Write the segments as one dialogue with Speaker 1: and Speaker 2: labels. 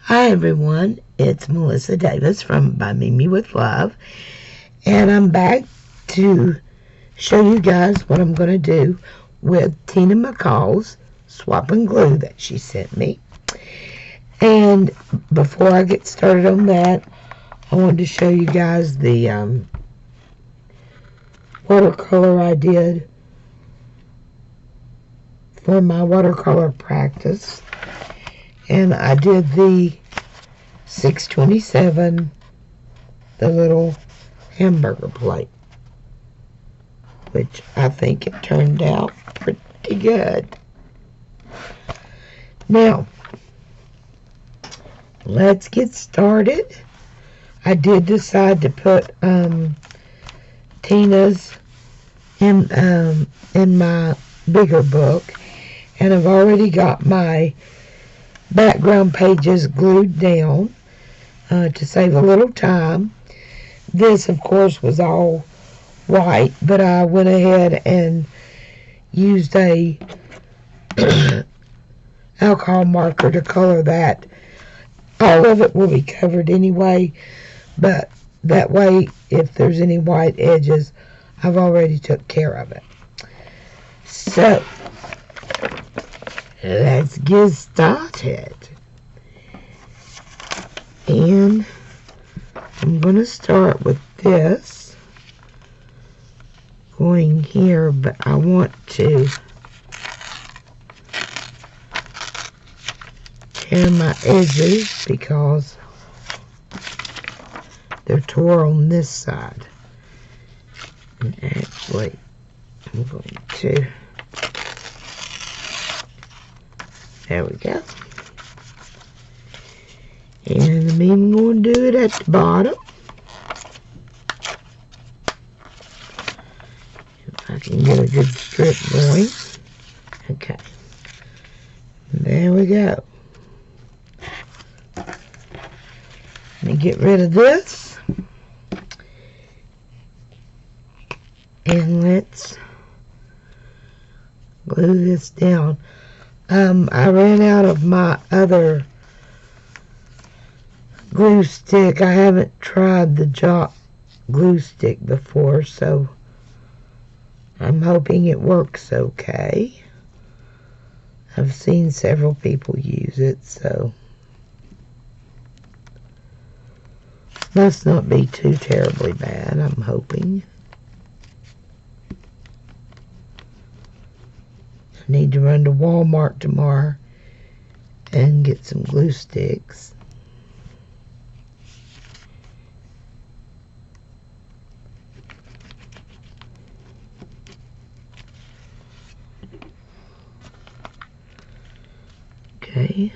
Speaker 1: Hi everyone, it's Melissa Davis from By Mimi with Love, and I'm back to show you guys what I'm going to do with Tina McCall's swap and glue that she sent me. And before I get started on that, I wanted to show you guys the watercolor I did for my watercolor practice. And I did the 627, the little hamburger plate, which I think it turned out pretty good. Now, let's get started. I did decide to put Tina's in my bigger book, and I've already got my background pages glued down to save a little time. This, of course, was all white, but I went ahead and used a alcohol marker to color that. All of it will be covered anyway, but that way, if there's any white edges, I've already took care of it. So, let's get started. And I'm going to start with this going here, but I want to tear my edges because they're tore on this side. And actually, I'm going to, there we go. And I'm even going to do it at the bottom. If I can get a good strip going. Okay. There we go. Let me get rid of this. And let's glue this down. I ran out of my other glue stick. I haven't tried the Jock glue stick before, so I'm hoping it works okay. I've seen several people use it, so must not be too terribly bad, I'm hoping. I need to run to Walmart tomorrow and get some glue sticks. Okay.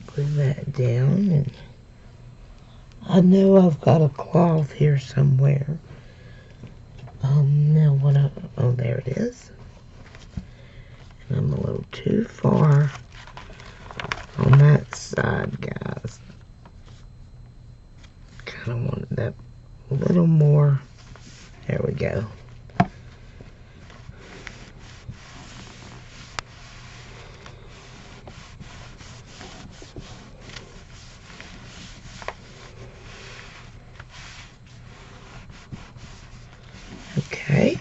Speaker 1: Glue that down, and I know I've got a cloth here somewhere. Now what oh, there it is. And I'm a little too far on that side, guys. Kind of wanted that a little more. There we go. Okay.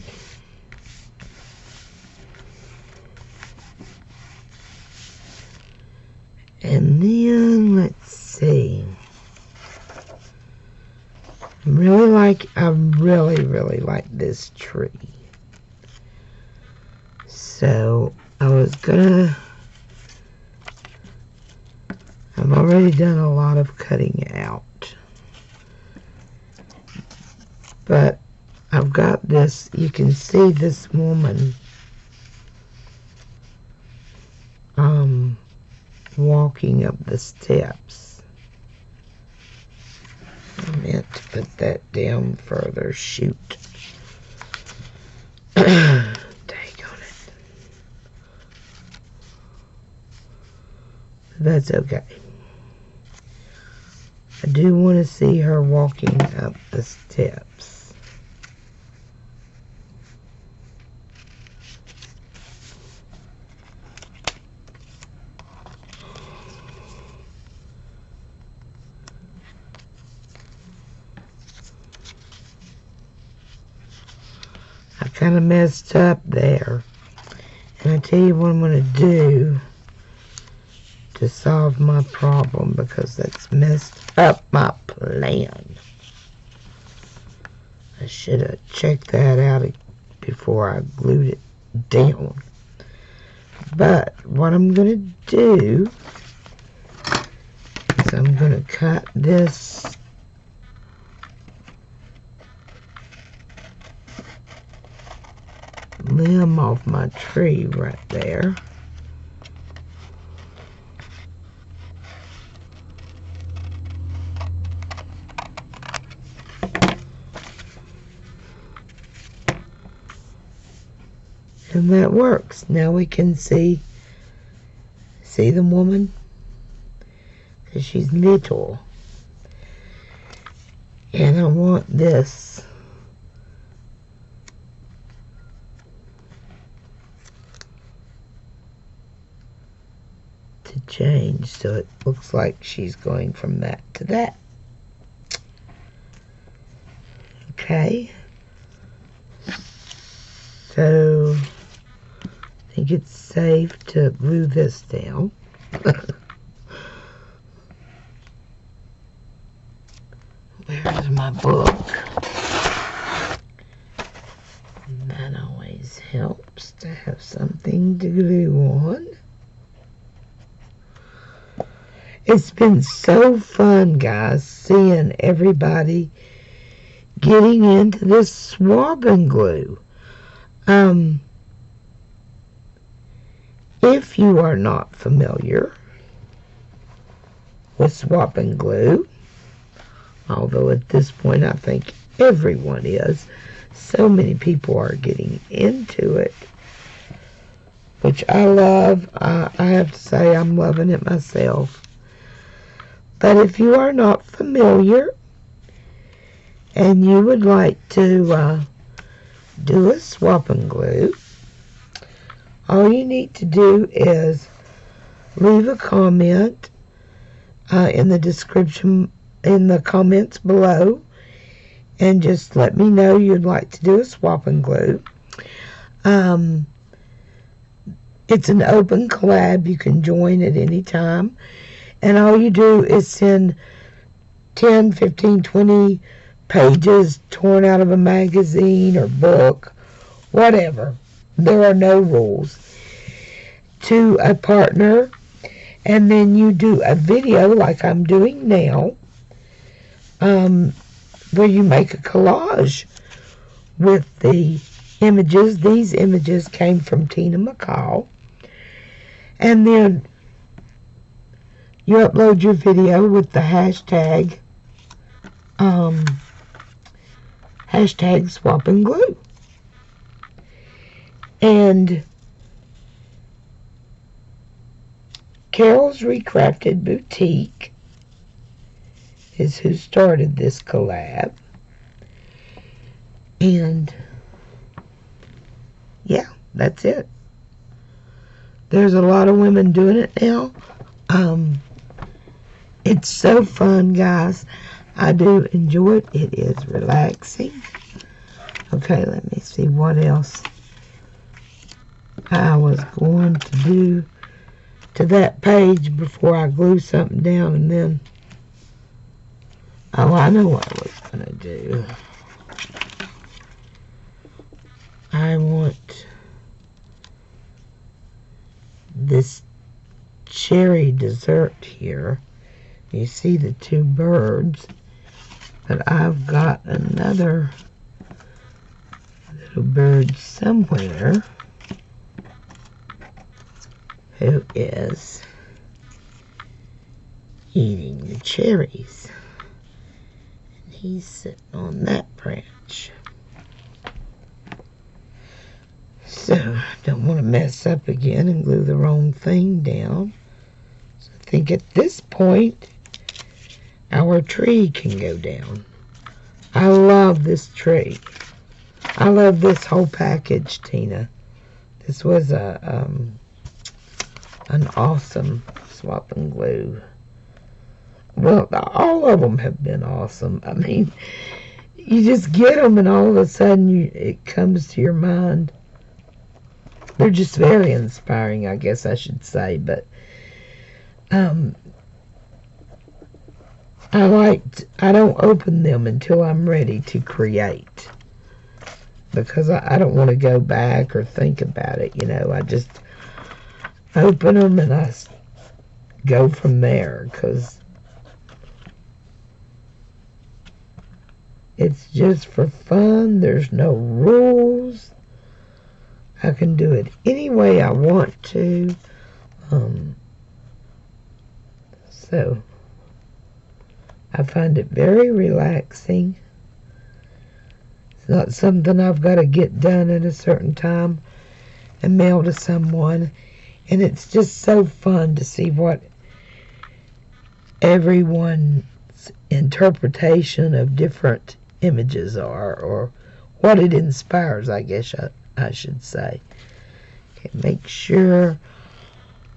Speaker 1: And then let's see. I really like this tree. So I've already done a lot of cutting out. But I've got this, you can see this woman walking up the steps. I meant to put that down further, shoot. Dang on it. That's okay. I do want to see her walking up the steps. kind of messed up there. And I tell you what I'm going to do to solve my problem, because that's messed up my plan. I should have checked that out before I glued it down. But what I'm going to do is I'm going to cut this limb off my tree right there. And that works. Now we can see the woman, because she's little. And I want this to change so it looks like she's going from that to that. Okay. So I think it's safe to glue this down. Where's my book? And that always helps to have something to glue on. It's been so fun, guys, seeing everybody getting into this swab and glue. If you are not familiar with swap and glue, although at this point I think everyone is, so many people are getting into it, which I love. I have to say I'm loving it myself. But if you are not familiar and you would like to do a swap and glue, all you need to do is leave a comment in the description, in the comments below, and just let me know you'd like to do a swap and glue. It's an open collab. You can join at any time. And all you do is send 10, 15, 20 pages torn out of a magazine or book, whatever. There are no rules, to a partner, and then you do a video like I'm doing now, where you make a collage with the images. These images came from Tina McCall. And then you upload your video with the hashtag swap and glue. And Carol's Recrafted Boutique is who started this collab. And yeah, that's it. There's a lot of women doing it now. It's so fun, guys. I do enjoy it. It is relaxing. Okay, let me see what else I was going to do to that page before I glue something down, and then, oh, I know what I was going to do. I want this cherry dessert here. You see the two birds, but I've got another little bird somewhere who is eating the cherries. And he's sitting on that branch. So, I don't want to mess up again and glue the wrong thing down. So I think at this point, our tree can go down. I love this tree. I love this whole package, Tina. This was an awesome swap and glue. Well, all of them have been awesome. I mean, you just get them and all of a sudden it comes to your mind. They're just very inspiring, I guess I should say. But I don't open them until I'm ready to create, because I don't want to go back or think about it. I just open them and I go from there, because it's just for fun. There's no rules. I can do it any way I want to. So I find it very relaxing. It's not something I've got to get done at a certain time and mail to someone. And it's just so fun to see what everyone's interpretation of different images are, or what it inspires, I guess I should say. Okay,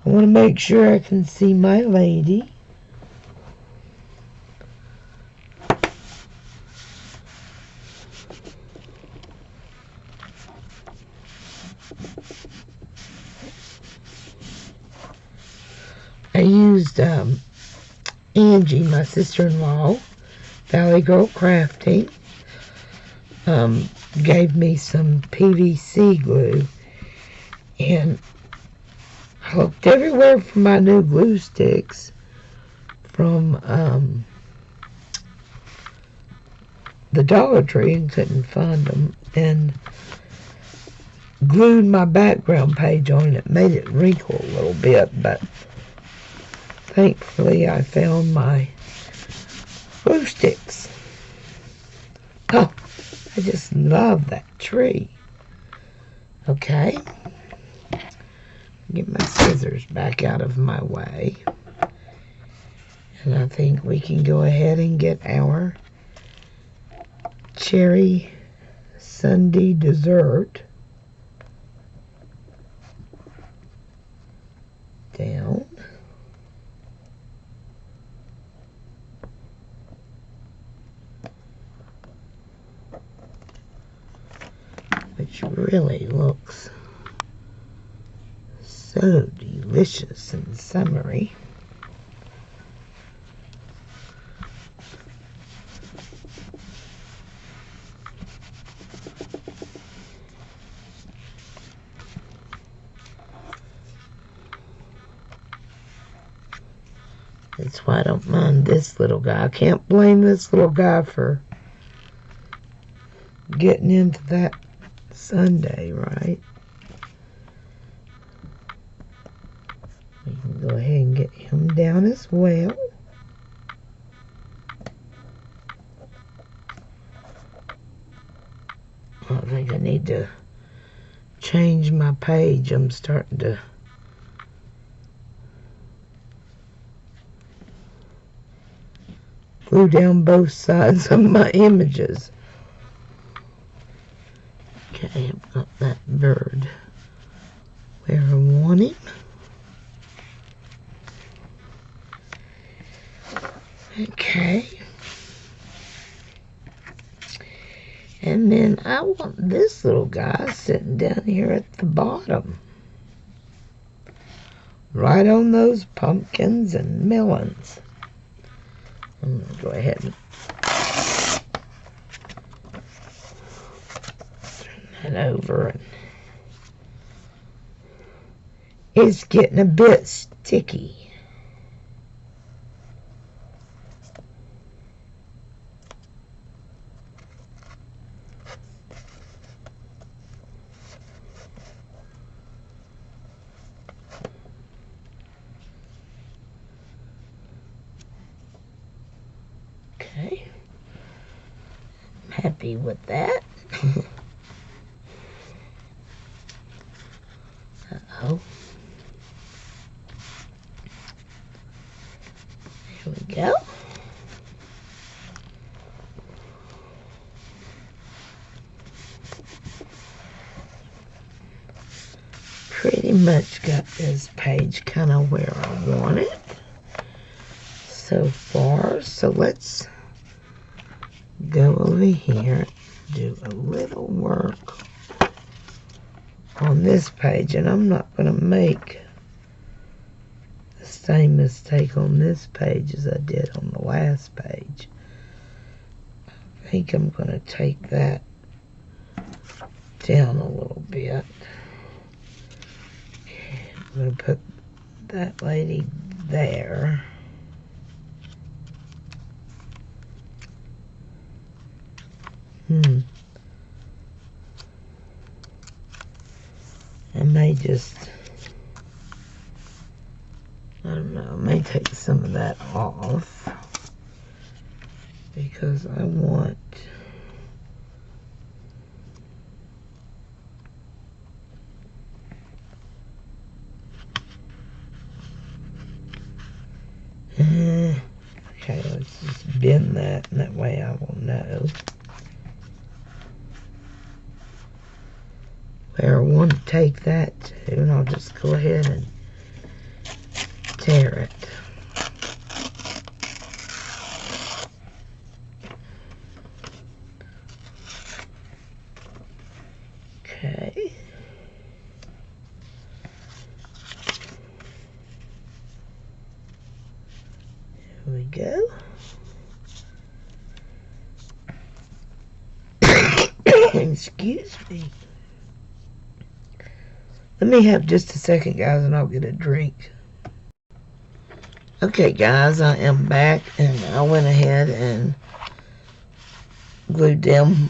Speaker 1: I want to make sure I can see my lady. I used Angie, my sister-in-law, Valley Girl Crafty, gave me some PVC glue, and I looked everywhere for my new glue sticks from the Dollar Tree and couldn't find them, and glued my background page on it. Made it wrinkle a little bit, but thankfully I found my glue sticks. Oh, I just love that tree. Okay, get my scissors back out of my way, and I think we can go ahead and get our cherry sundae dessert down. Which really looks so delicious and summery. That's why I don't mind this little guy. I can't blame this little guy for getting into that Sunday, right? We can go ahead and get him down as well. I think I need to change my page. I'm starting to glue down both sides of my images. Okay, I've got that bird where I want him. Okay. And then I want this little guy sitting down here at the bottom, right on those pumpkins and melons. I'm going to go ahead and turn that over. And it's getting a bit sticky. Okay, I'm happy with that. Uh-oh. Here we go. Pretty much got this page kind of where I want it so far. So let's go over here, do a little work on this page, and I'm not going to make the same mistake on this page as I did on the last page. I think I'm going to take that down a little bit. I'm going to put that lady there. I may just, I don't know, I may take some of that off because I want okay, let's just bend that, and that way I will know where I want to take that to, and I'll just go ahead and tear it. Okay. Here we go. Excuse me. Let me have just a second, guys, and I'll get a drink. Okay, guys, I am back, and I went ahead and glued down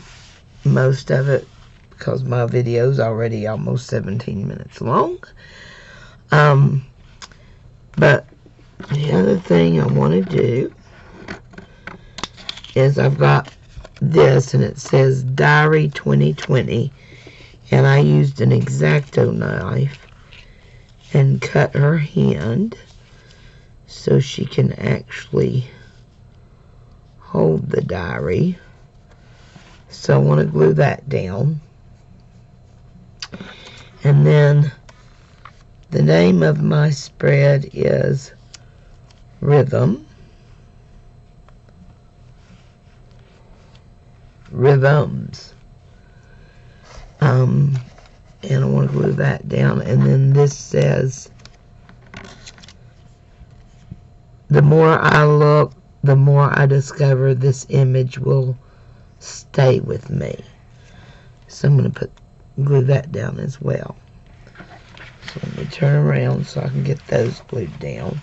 Speaker 1: most of it because my video is already almost 17 minutes long. But the other thing I want to do is I've got this, and it says Diary 2020, and I used an X-Acto knife and cut her hand so she can actually hold the diary. So I want to glue that down. And then the name of my spread is Rhythms. And I want to glue that down. And then this says, the more I look, the more I discover this image will stay with me. So I'm going to glue that down as well. So let me turn around so I can get those glued down.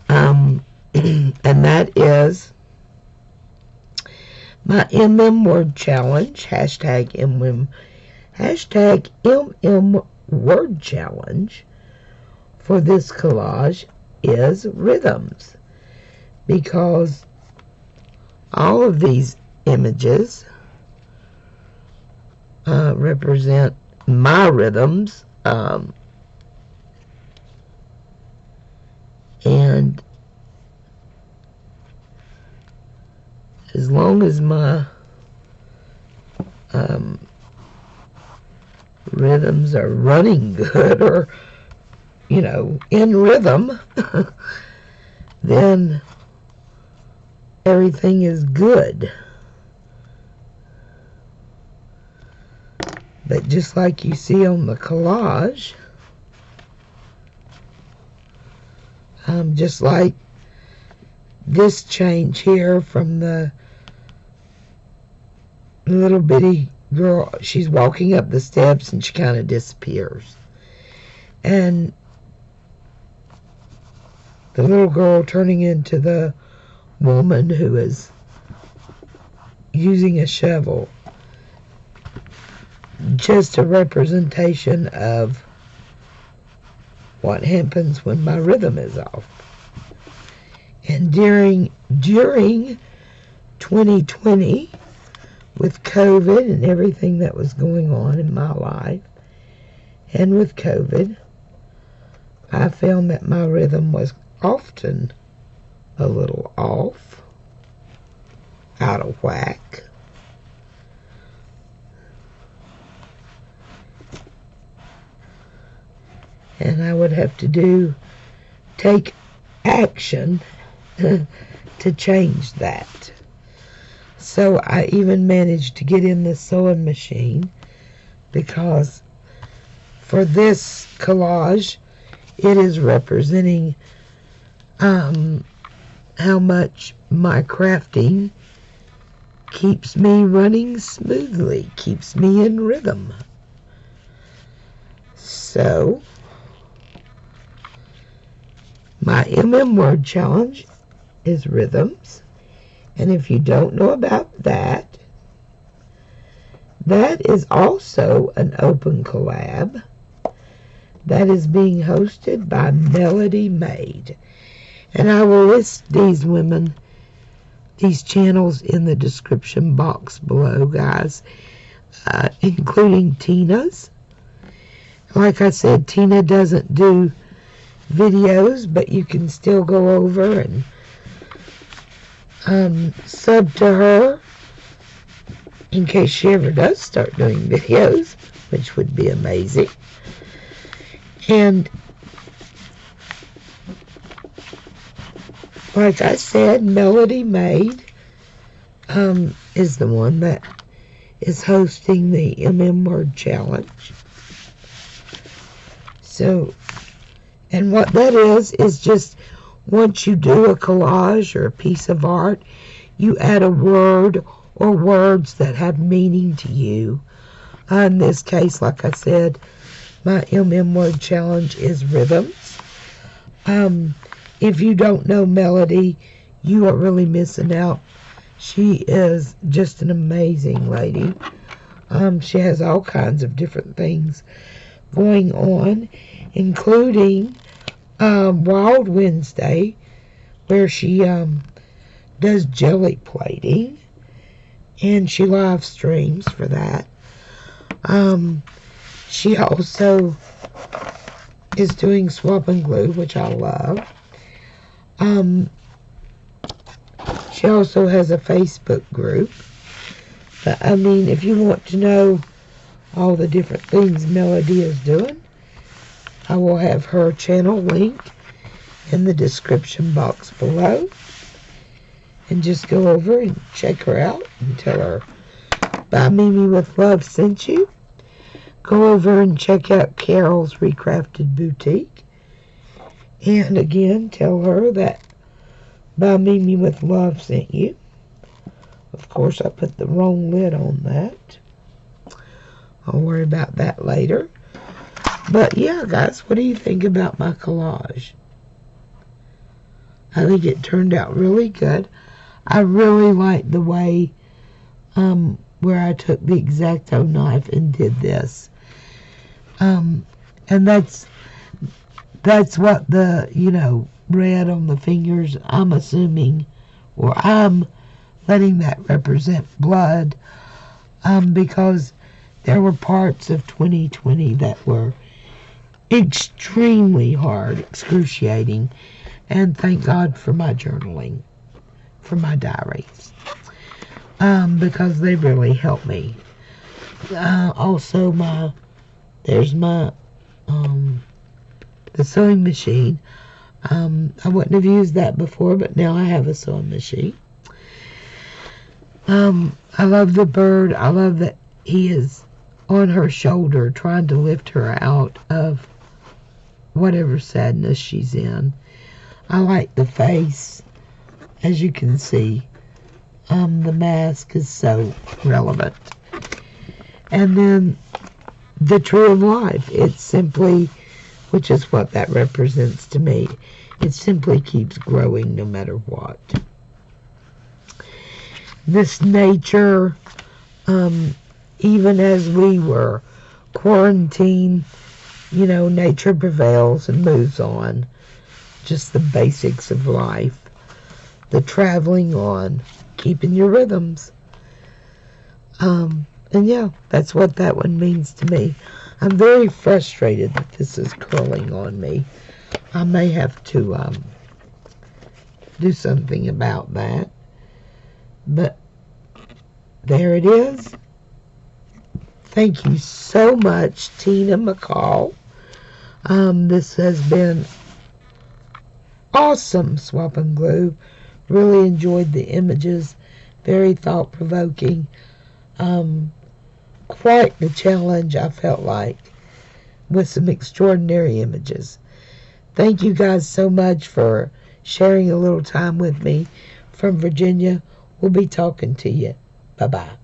Speaker 1: And that is my MM word challenge, hashtag MM word challenge for this collage is rhythms, because all of these images represent my rhythms, and as long as my rhythms are running good, or you know, in rhythm, then everything is good. But just like you see on the collage, just like this change here from the little bitty girl, she's walking up the steps and she kind of disappears. And the little girl turning into the woman who is using a shovel, just a representation of what happens when my rhythm is off. And during 2020, with COVID and everything that was going on in my life, and with COVID, I found that my rhythm was often a little off, out of whack. And I would have to take action to change that. So I even managed to get in the sewing machine because for this collage, it is representing how much my crafting keeps me running smoothly, keeps me in rhythm. So, my Word challenge is rhythms. And if you don't know about that, that is also an open collab that is being hosted by Melody Made. And I will list these women, these channels in the description box below, guys, including Tina's. Like I said, Tina doesn't do videos, but you can still go over and sub to her in case she ever does start doing videos, which would be amazing. And like I said, Melody Made is the one that is hosting the Word challenge. So, and what that is just once you do a collage or a piece of art, you add a word or words that have meaning to you. In this case, like I said, my Word challenge is rhythms. If you don't know Melody, you are really missing out. She is just an amazing lady. She has all kinds of different things going on, including Wild Wednesday, where she does jelly plating, and she live streams for that. She also is doing swap and glue, which I love. She also has a Facebook group. But I mean, if you want to know all the different things Melody is doing, I will have her channel link in the description box below. And just go over and check her out and tell her By Mimi with Love sent you. Go over and check out Carol's Recrafted Boutique. And again, tell her that By Mimi with Love sent you. Of course, I put the wrong lid on that. I'll worry about that later. But yeah, guys, what do you think about my collage? I think it turned out really good. I really like the way where I took the X-Acto knife and did this. And that's what the, red on the fingers, I'm assuming, or I'm letting that represent blood, because there were parts of 2020 that were extremely hard, excruciating, and thank God for my journaling, for my diaries, because they really helped me. Also, there's my the sewing machine. I wouldn't have used that before, but now I have a sewing machine. I love the bird. I love that he is on her shoulder trying to lift her out of whatever sadness she's in. I like the face. As you can see, the mask is so relevant. And then the Tree of Life. It's simply, which is what that represents to me, it simply keeps growing no matter what. This nature, even as we were quarantined, nature prevails and moves on. Just the basics of life. The traveling on, keeping your rhythms. And yeah, that's what that one means to me. I'm very frustrated that this is curling on me. I may have to do something about that. But there it is. Thank you so much, Tina McCall. This has been awesome swap and glue. Really enjoyed the images very thought-provoking. Quite the challenge, I felt like, with some extraordinary images. Thank you guys so much for sharing a little time with me from Virginia. We'll be talking to you. Bye-bye.